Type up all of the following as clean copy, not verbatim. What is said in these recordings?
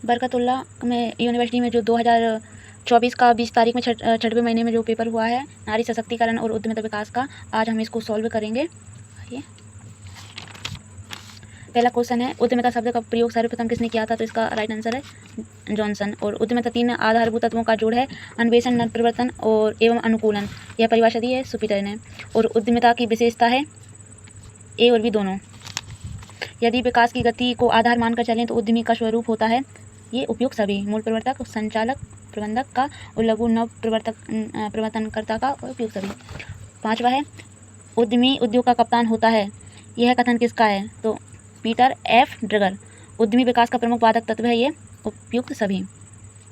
बरकतुल्ला में यूनिवर्सिटी में जो 2024 का 20 तारीख में छठवें महीने में जो पेपर हुआ है नारी सशक्तिकरण और उद्यमिता विकास का, आज हम इसको सॉल्व करेंगे। ये पहला क्वेश्चन है, उद्यमिता शब्द का प्रयोग सर्वप्रथम किसने किया था? तो इसका राइट आंसर है जॉनसन। और उद्यमिता 3 आधारभूत तत्वों का जोड़ है, अन्वेषण, नवप्रवर्तन और एवं अनुकूलन। यह परिभाषा दी है सुपीटर ने। और उद्यमिता की विशेषता है ए और बी दोनों। यदि विकास की गति को आधार मानकर चलें तो उद्यमी का स्वरूप होता है ये उपयुक्त सभी, मूल प्रवर्तक, संचालक, प्रबंधक का और लघु नव प्रवर्तनकर्ता का उपयुक्त सभी। 5वां है, उद्यमी उद्योग का कप्तान होता है। यह कथन किसका है? तो पीटर एफ ड्रगर। उद्यमी विकास का प्रमुख बाधक तत्व है ये उपयुक्त सभी।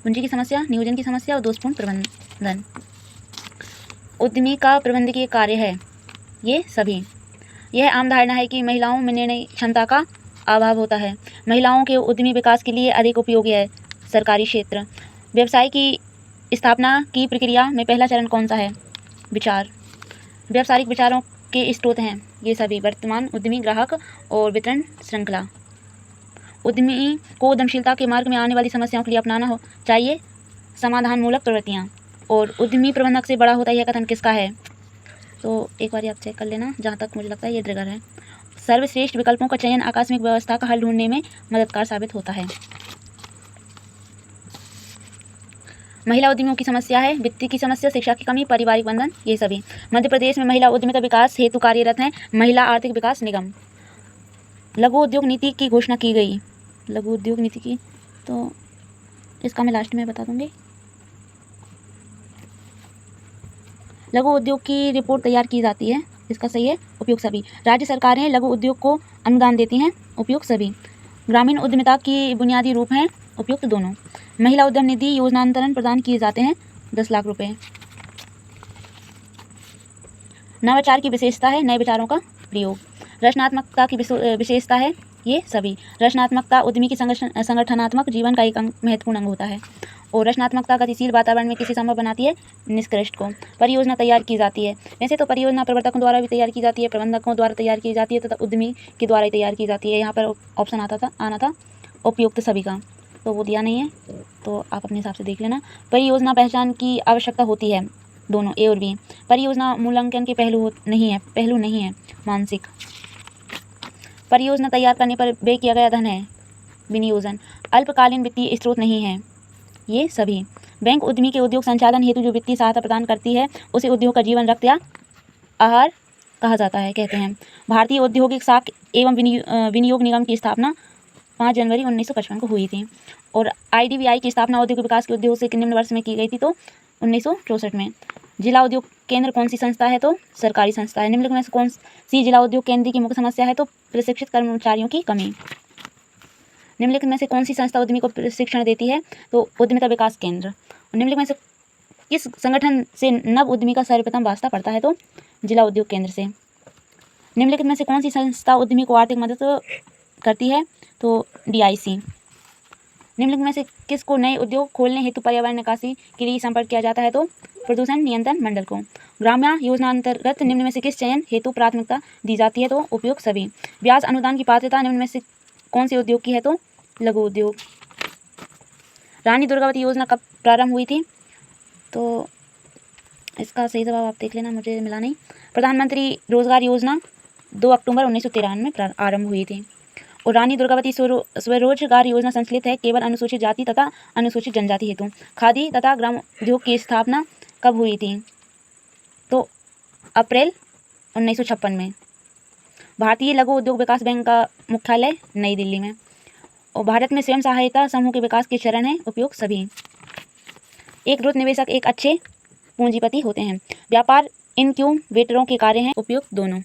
पूंजी की समस्या, नियोजन की समस्या और दोषपूर्ण प्रबंधन। उद्यमी का प्रबंधकीय कार्य है ये सभी। यह आम धारणा है कि महिलाओं में निर्णय क्षमता का अभाव होता है। महिलाओं के उद्यमी विकास के लिए अधिक उपयोगी है सरकारी क्षेत्र। व्यवसाय की स्थापना की प्रक्रिया में पहला चरण कौन सा है? विचार। व्यावसायिक विचारों के स्रोत हैं ये सभी, वर्तमान उद्यमी, ग्राहक और वितरण श्रृंखला। उद्यमी को उद्यमशीलता के मार्ग में आने वाली समस्याओं के लिए अपनाना चाहिए समाधानमूलक प्रवृत्तियाँ। और उद्यमी प्रबंधक से बड़ा होता है, यह कथन किसका है? तो एक बार आप चेक कर लेना, जहाँ तक मुझे लगता है ये ट्रिगर है। सर्वश्रेष्ठ विकल्पों का चयन आकस्मिक व्यवस्था का हल ढूंढने में मददगार साबित होता है। महिला उद्यमियों की समस्या है वित्त की समस्या, शिक्षा की कमी, पारिवारिक बंधन, ये सभी। मध्य प्रदेश में महिला उद्यमिता विकास हेतु कार्यरत हैं महिला आर्थिक विकास निगम। लघु उद्योग नीति की घोषणा की गई। लघु उद्योग नीति की, तो इसका मैं लास्ट में बता दूंगी। लघु उद्योग की रिपोर्ट तैयार की जाती है, इसका सही है उपयुक्त सभी। राज्य सरकारें लघु उद्योग को अनुदान देती हैं, उपयुक्त सभी। ग्रामीण उद्यमिता की बुनियादी रूप हैं, उपयुक्त दोनों। महिला उद्यम निधि योजनांतरण प्रदान किए जाते हैं 10 लाख रुपए। नवाचार की विशेषता है नए विचारों का प्रयोग। रचनात्मकता की विशेषता है ये सभी। रचनात्मकता उद्यमी की संगठनात्मक जीवन का एक महत्वपूर्ण अंग होता है। और रचनात्मकता गतिशील वातावरण में किसी संभव बनाती है निष्कृष्ट को। परियोजना तैयार की जाती है, वैसे तो परियोजना प्रवर्तकों द्वारा भी तैयार की जाती है, प्रबंधकों द्वारा तैयार की जाती है तथा उद्यमी के द्वारा ही तैयार की जाती है। यहाँ पर ऑप्शन आना था उपयुक्त सभी का, तो वो दिया नहीं है, तो आप अपने हिसाब से देख लेना। परियोजना पहचान की आवश्यकता होती है, दोनों ए और बी। परियोजना मूल्यांकन के पहलू नहीं है मानसिक। परियोजना तैयार करने पर व्यय किया गया धन है विनियोजन। अल्पकालीन वित्तीय स्रोत नहीं है ये सभी। बैंक उद्यमी के उद्योग संचालन हेतु जो वित्तीय सहायता प्रदान करती है उसे उद्योग का जीवन रक्त या आहार कहा जाता है, कहते हैं। भारतीय औद्योगिक साख एवं विनियोग निगम की स्थापना 5 जनवरी 1955 को हुई थी। और IDBI की स्थापना औद्योगिक विकास के उद्योग से निम्न वर्ष में की गई थी, तो 1964 में। जिला उद्योग केंद्र कौन सी संस्था है? तो सरकारी संस्था है। निम्नलिखित में से कौन सी जिला उद्योग केंद्र की मुख्य समस्या है? तो प्रशिक्षित कर्मचारियों की कमी। निम्नलिखित में से कौन सी संस्था उद्यमी को प्रशिक्षण देती है? तो उद्यमिता विकास केंद्र। निम्नलिखित में से किस संगठन से नव उद्यमी का सर्वप्रथम वास्ता पड़ता है? तो जिला उद्योग केंद्र से। निम्नलिखित में से कौन सी संस्था उद्यमी को आर्थिक मदद करती है? तो DIC। निम्नलिखित में से किसको नए उद्योग खोलने हेतु पर्यावरण निकासी के लिए संपर्क किया जाता है? तो प्रदूषण नियंत्रण मंडल को। ग्राम्य योजना अंतर्गत निम्न में से किस चयन हेतु प्राथमिकता दी जाती है? तो उपयुक्त सभी। ब्याज अनुदान की पात्रता निम्न में से कौन से उद्योग की है? तो लघु उद्योग। रानी दुर्गावती योजना कब प्रारंभ हुई थी? तो इसका सही जवाब आप देख लेना, मुझे मिला नहीं। प्रधानमंत्री रोजगार योजना 2 अक्टूबर 1993 में आरंभ हुई थी। और रानी दुर्गावती स्वरोजगार योजना संचालित है केवल अनुसूचित जाति तथा अनुसूचित जनजाति हेतु। खादी तथा ग्राम उद्योग की स्थापना कब हुई थी? तो अप्रैल 1956 में। भारतीय लघु उद्योग विकास बैंक का मुख्यालय नई दिल्ली में। और भारत में स्वयं सहायता समूह के विकास के चरण हैं, उपयुक्त सभी। एकजुट निवेशक एक अच्छे पूंजीपति होते हैं। व्यापार इनक्यूबेटरों के कार्य हैं, उपयुक्त दोनों।